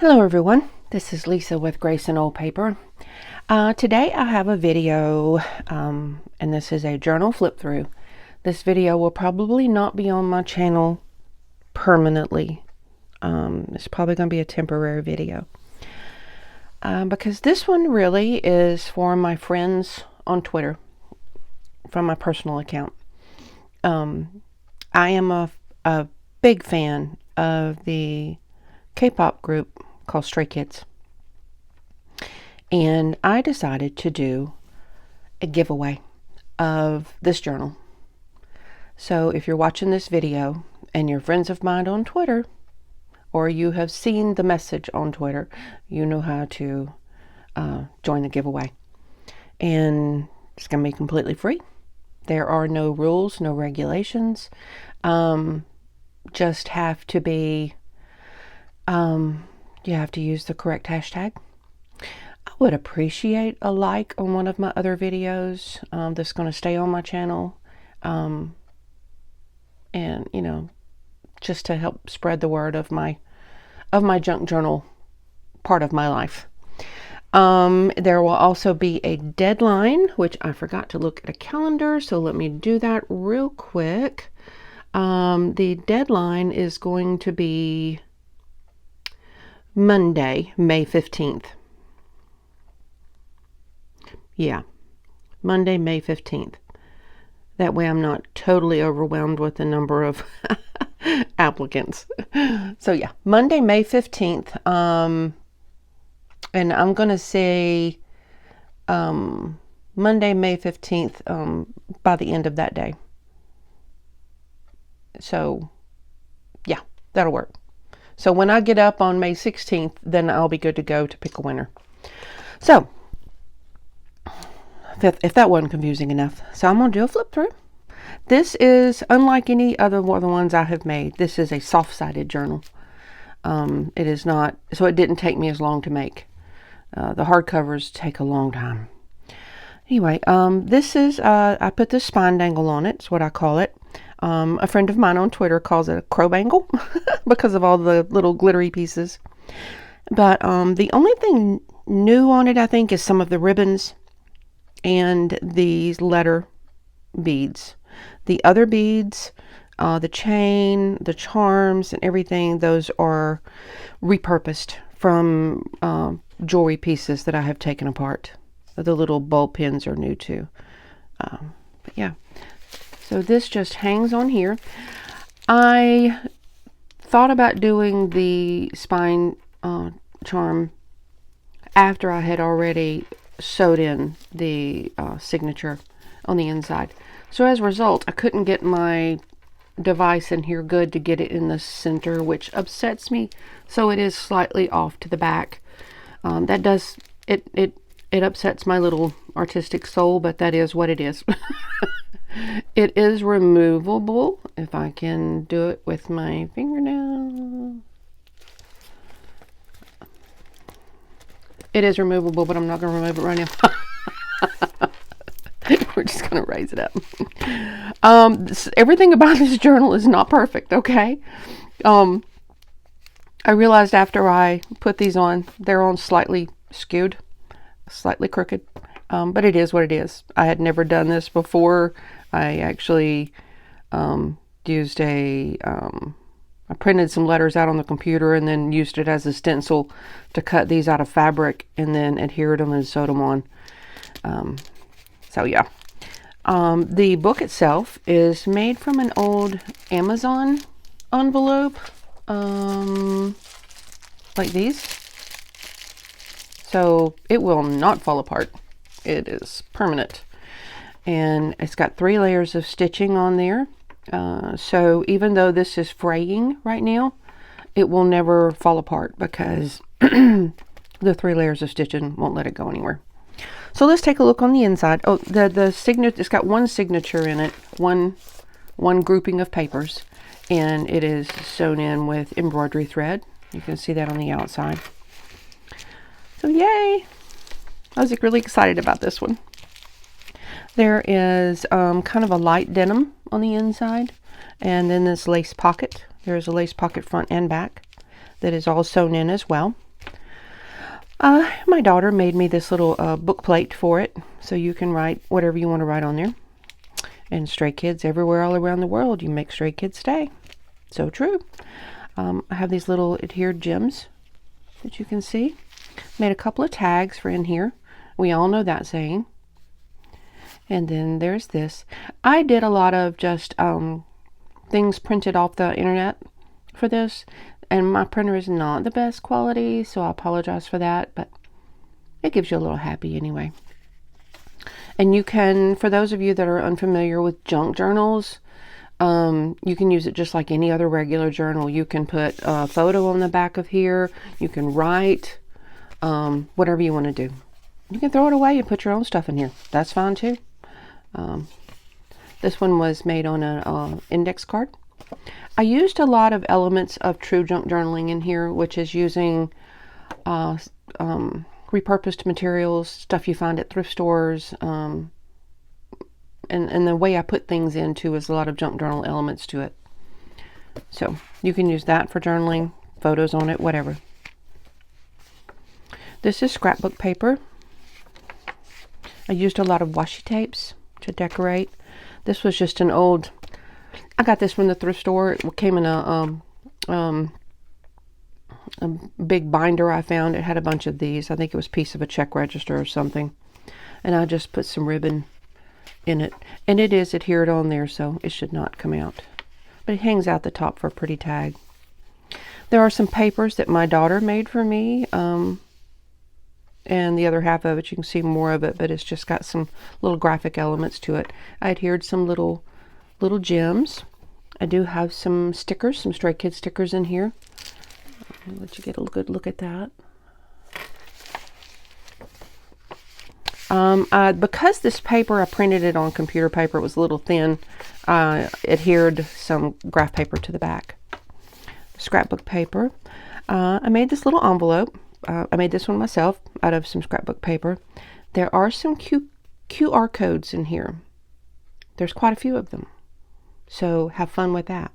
Hello everyone, this is Lisa with Grace and Old Paper. Today I have a video and this is a journal flip through. This video will probably not be on my channel permanently. It's probably going to be a temporary video because this one really is for my friends on Twitter from my personal account. I am a big fan of the K-pop group called Stray Kids, and I decided to do a giveaway of this journal. So if you're watching this video and you're friends of mine on Twitter, or you have seen the message on Twitter, you know how to join the giveaway. And it's going to be completely free. There are no rules, no regulations. Just have to be you have to use the correct hashtag. I would appreciate a like on one of my other videos that's going to stay on my channel, and you know, just to help spread the word of my junk journal part of my life. There will also be a deadline, which I forgot to look at a calendar, so let me do that real quick. The deadline is going to be Monday, May 15th. Yeah, Monday, May 15th. That way I'm not totally overwhelmed with the number of applicants. So yeah, Monday, May 15th. And I'm going to say Monday, May 15th by the end of that day. So yeah, that'll work. So when I get up on May 16th, then I'll be good to go to pick a winner. So, if that wasn't confusing enough. So I'm going to do a flip through. This is, unlike any other one of the ones I have made, this is a soft-sided journal. It is not, so it didn't take me as long to make. The hardcovers take a long time. Anyway, this is, I put this spine dangle on it. It's what I call it. A friend of mine on Twitter calls it a crow bangle because of all the little glittery pieces. But the only thing new on it, I think, is some of the ribbons and these letter beads. The other beads, the chain, the charms, and everything, those are repurposed from jewelry pieces that I have taken apart. The little bulb pins are new too. But yeah. So this just hangs on here. I thought about doing the spine charm after I had already sewed in the signature on the inside. So as a result, I couldn't get my device in here good to get it in the center, which upsets me. So it is slightly off to the back. That does, it upsets my little artistic soul, but that is what it is. It is removable, if I can do it with my fingernail. It is removable, but I'm not going to remove it right now. We're just going to raise it up. Everything about this journal is not perfect, okay? I realized after I put these on, they're on slightly skewed, slightly crooked. But it is what it is. I had never done this before. I actually used I printed some letters out on the computer and then used it as a stencil to cut these out of fabric and then adhered them and sewed them on. So yeah. The book itself is made from an old Amazon envelope, like these. So it will not fall apart. It is permanent. And it's got 3 layers of stitching on there. So even though this is fraying right now, it will never fall apart because the 3 layers of stitching won't let it go anywhere. So let's take a look on the inside. Oh, the signature, it's got one signature in it, one grouping of papers, and it is sewn in with embroidery thread. You can see that on the outside. So yay! I was really excited about this one. There is kind of a light denim on the inside, and then this lace pocket. There is a lace pocket front and back that is all sewn in as well. My daughter made me this little book plate for it, so you can write whatever you want to write on there. And stray kids everywhere all around the world, you make stray kids stay. So true. I have these little adhered gems that you can see. Made a couple of tags for in here. We all know that saying. And then there's this. I did a lot of just things printed off the internet for this, and my printer is not the best quality, so I apologize for that, but it gives you a little happy anyway. And you can, for those of you that are unfamiliar with junk journals, you can use it just like any other regular journal. You can put a photo on the back of here. You can write whatever you want to do. You can throw it away and put your own stuff in here. That's fine too. This one was made on an index card. I used a lot of elements of true junk journaling in here, which is using repurposed materials, stuff you find at thrift stores, and the way I put things into is a lot of junk journal elements to it. So you can use that for journaling, photos on it, whatever. This is scrapbook paper. I used a lot of washi tapes to decorate. This was just an old, I got this from the thrift store. It came in a big binder I found. It had a bunch of these. I think it was a piece of a check register or something. And I just put some ribbon in it. And it is adhered on there, so it should not come out. But it hangs out the top for a pretty tag. There are some papers that my daughter made for me. And the other half of it, you can see more of it, but it's just got some little graphic elements to it. I adhered some little gems. I do have some stickers, some Stray Kids stickers in here. I'll let you get a good look at that. Because this paper, I printed it on computer paper, it was a little thin, adhered some graph paper to the back. Scrapbook paper. I made this little envelope. I made this one myself out of some scrapbook paper. There are some QR codes in here. There's quite a few of them. So have fun with that.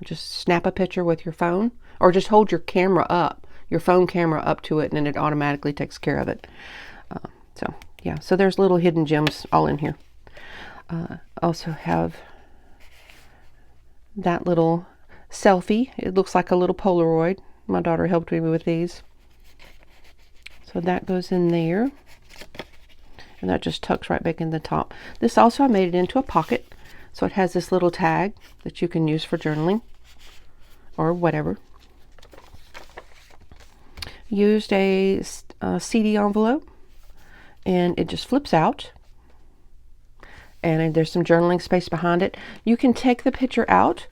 Just snap a picture with your phone, or just hold your camera up, your phone camera up to it, and then it automatically takes care of it. So yeah, so there's little hidden gems all in here. Also have that little selfie. It looks like a little Polaroid. My daughter helped me with these. So that goes in there. And that just tucks right back in the top. This also, I made it into a pocket. So it has this little tag that you can use for journaling or whatever. Used a CD envelope, and it just flips out. And there's some journaling space behind it. You can take the picture out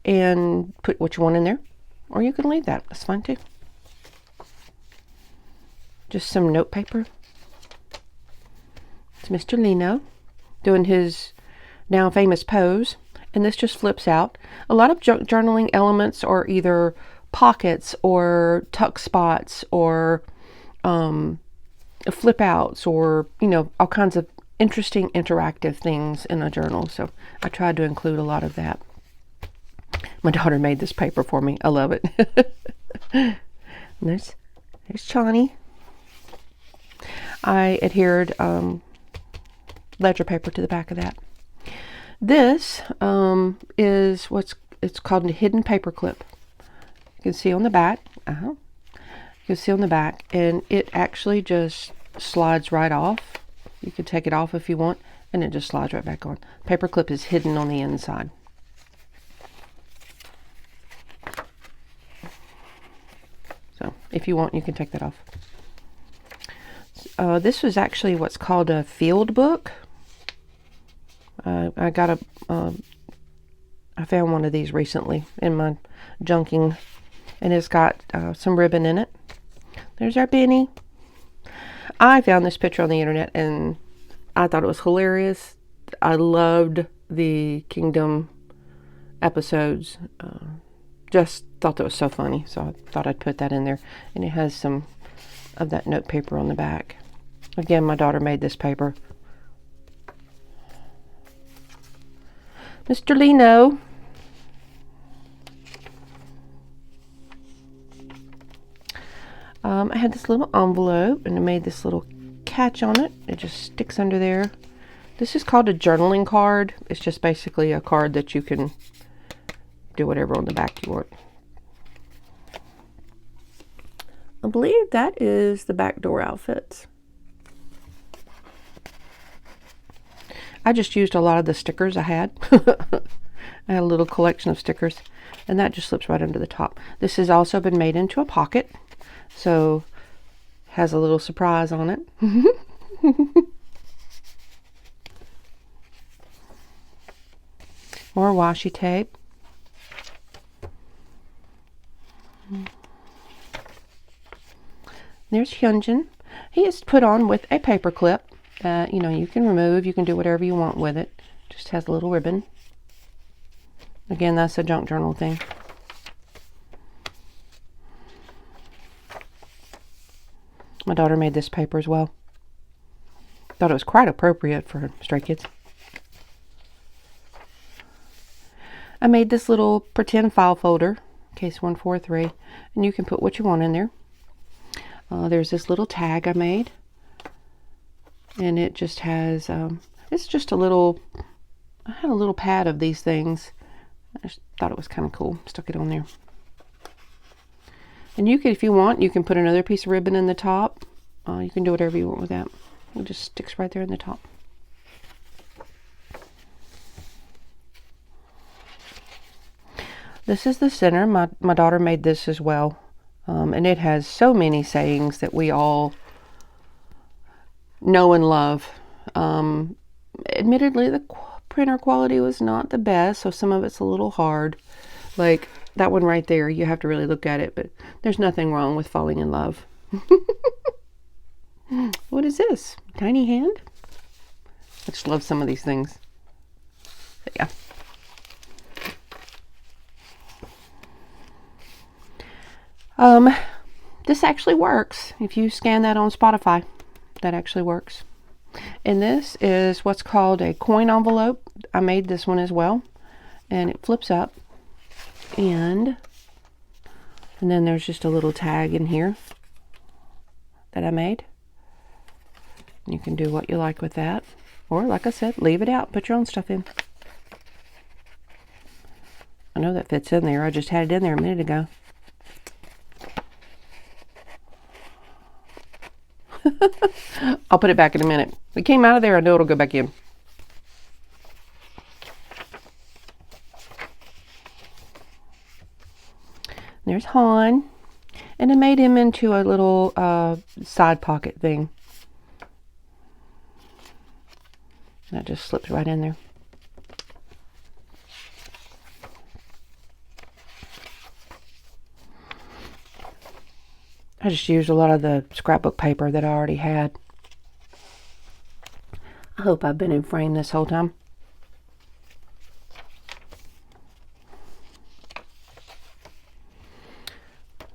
and put what you want in there, or you can leave that. That's fine too. Just some note paper. It's Mr. Lino doing his now famous pose, and this just flips out. A lot of journaling elements are either pockets or tuck spots or flip outs, or all kinds of interesting interactive things in a journal. So I tried to include a lot of that. My daughter made this paper for me. I love it. And there's Chani. I adhered ledger paper to the back of that. This is it's called a hidden paper clip. You can see on the back. You can see on the back, and it actually just slides right off. You can take it off if you want, and it just slides right back on. Paper clip is hidden on the inside. So if you want, you can take that off. This was actually what's called a field book. I found one of these recently in my junking, and it's got some ribbon in it. There's our Benny. I found this picture on the internet, and I thought it was hilarious. I loved the Kingdom episodes. Just thought that was so funny, so I thought I'd put that in there. And it has some of that note paper on the back. Again, my daughter made this paper. Mr. Lino. I had this little envelope and I made this little catch on it. It just sticks under there. This is called a journaling card. It's just basically a card that you can do whatever on the back you want. I believe that is the backdoor outfits. I just used a lot of the stickers I had. I had a little collection of stickers, and that just slips right under the top. This has also been made into a pocket, so has a little surprise on it. More washi tape. There's Hyunjin. He is put on with a paper clip that, you can remove. You can do whatever you want with it. Just has a little ribbon. Again, that's a junk journal thing. My daughter made this paper as well. Thought it was quite appropriate for Stray Kids. I made this little pretend file folder, case 143, and you can put what you want in there. There's this little tag I made, and it just has, it's just a little, I had a little pad of these things. I just thought it was kind of cool. Stuck it on there. And you can, if you want, you can put another piece of ribbon in the top. You can do whatever you want with that. It just sticks right there in the top. This is the center. My daughter made this as well. And it has so many sayings that we all know and love. Admittedly, the printer quality was not the best, so some of it's a little hard. Like that one right there, you have to really look at it, but there's nothing wrong with falling in love. What is this? Tiny hand? I just love some of these things. But yeah. This actually works. If you scan that on Spotify, that actually works. And this is what's called a coin envelope. I made this one as well, and it flips up, and then there's just a little tag in here that I made. You can do what you like with that, or like I said, leave it out, put your own stuff in. I know that fits in there. I just had it in there a minute ago. I'll put it back in a minute. It came out of there. I know it'll go back in. There's Han. And I made him into a little side pocket thing. That just slips right in there. I just used a lot of the scrapbook paper that I already had. I hope I've been in frame this whole time.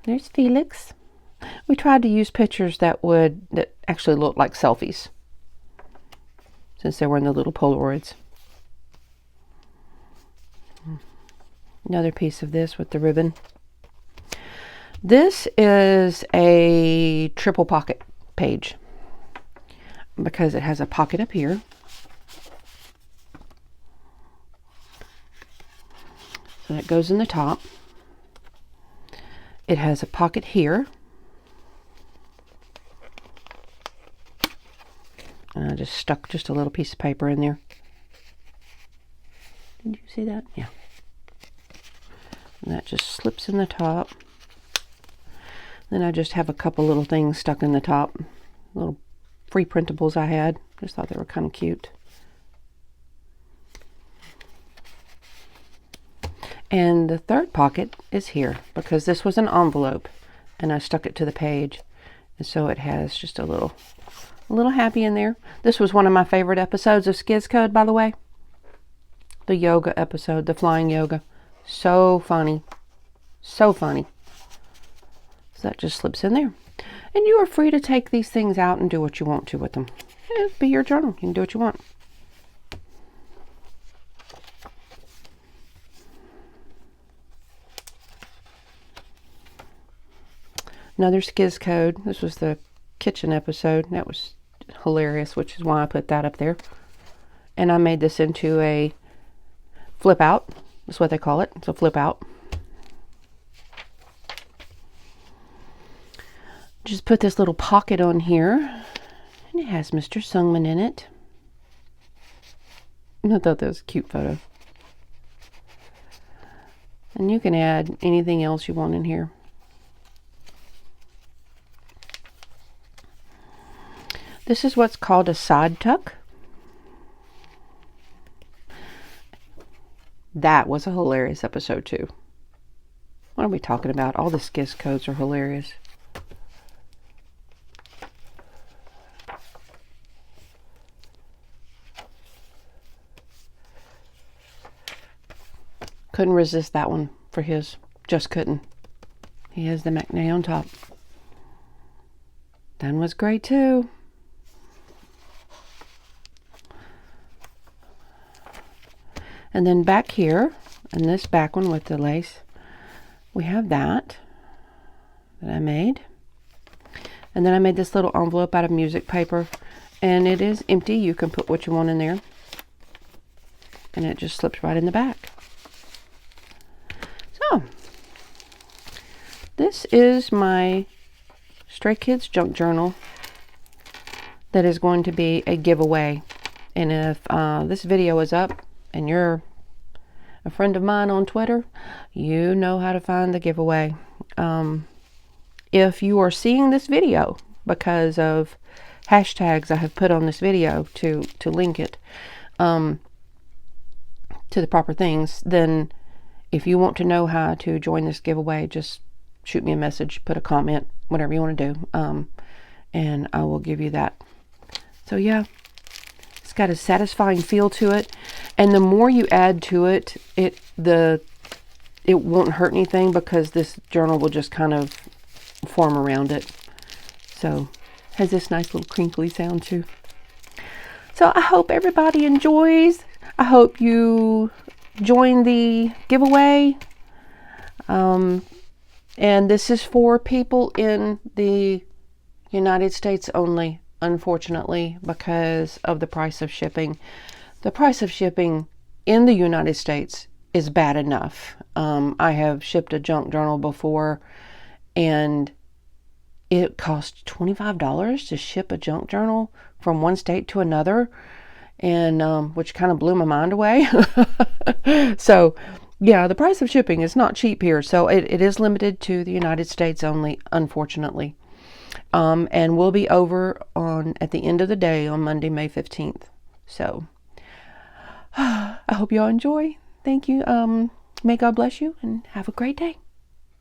There's Felix. We tried to use pictures that actually look like selfies, since they were in the little Polaroids. Another piece of this with the ribbon. This is a triple pocket page because it has a pocket up here. So that goes in the top. It has a pocket here. And I just stuck just a little piece of paper in there. Did you see that? Yeah. And that just slips in the top. Then I just have a couple little things stuck in the top. Little free printables I had. Just thought they were kind of cute. And the third pocket is here because this was an envelope and I stuck it to the page. And so it has just a little happy in there. This was one of my favorite episodes of Skiz Code, by the way. The yoga episode, the flying yoga. So funny. So funny. So that just slips in there. And you are free to take these things out and do what you want to with them. It'll be your journal. You can do what you want. Another Skiz code. This was the kitchen episode. That was hilarious, which is why I put that up there. And I made this into a flip out. That's what they call it. It's a flip out. Just put this little pocket on here. And it has Mr. Sungman in it. I thought that was a cute photo. And you can add anything else you want in here. This is what's called a side tuck. That was a hilarious episode too. What are we talking about? All the Skiz codes are hilarious. Couldn't resist that one for his. Just couldn't. He has the McNay on top. That was great too. And then back here, and this back one with the lace, we have that I made. And then I made this little envelope out of music paper, and it is empty. You can put what you want in there. And it just slips right in the back. So, this is my Stray Kids Junk Journal that is going to be a giveaway. And if this video is up and you're a friend of mine on Twitter, you know how to find the giveaway. If you are seeing this video because of hashtags I have put on this video to link it to the proper things, then if you want to know how to join this giveaway, just shoot me a message, put a comment, whatever you want to do, and I will give you that. So yeah, it's got a satisfying feel to it, and the more you add to it, it won't hurt anything, because this journal will just kind of form around it. So has this nice little crinkly sound too. So I hope everybody enjoys. I hope you join the giveaway. And this is for people in the United States only, unfortunately, because of the price of shipping. The price of shipping in the United States is bad enough. I have shipped a junk journal before, and it cost $25 to ship a junk journal from one state to another, and which kind of blew my mind away. So yeah, the price of shipping is not cheap here. So it is limited to the United States only, unfortunately. And will be over at the end of the day on Monday, May 15th. So I hope you all enjoy. Thank you. May God bless you, and have a great day.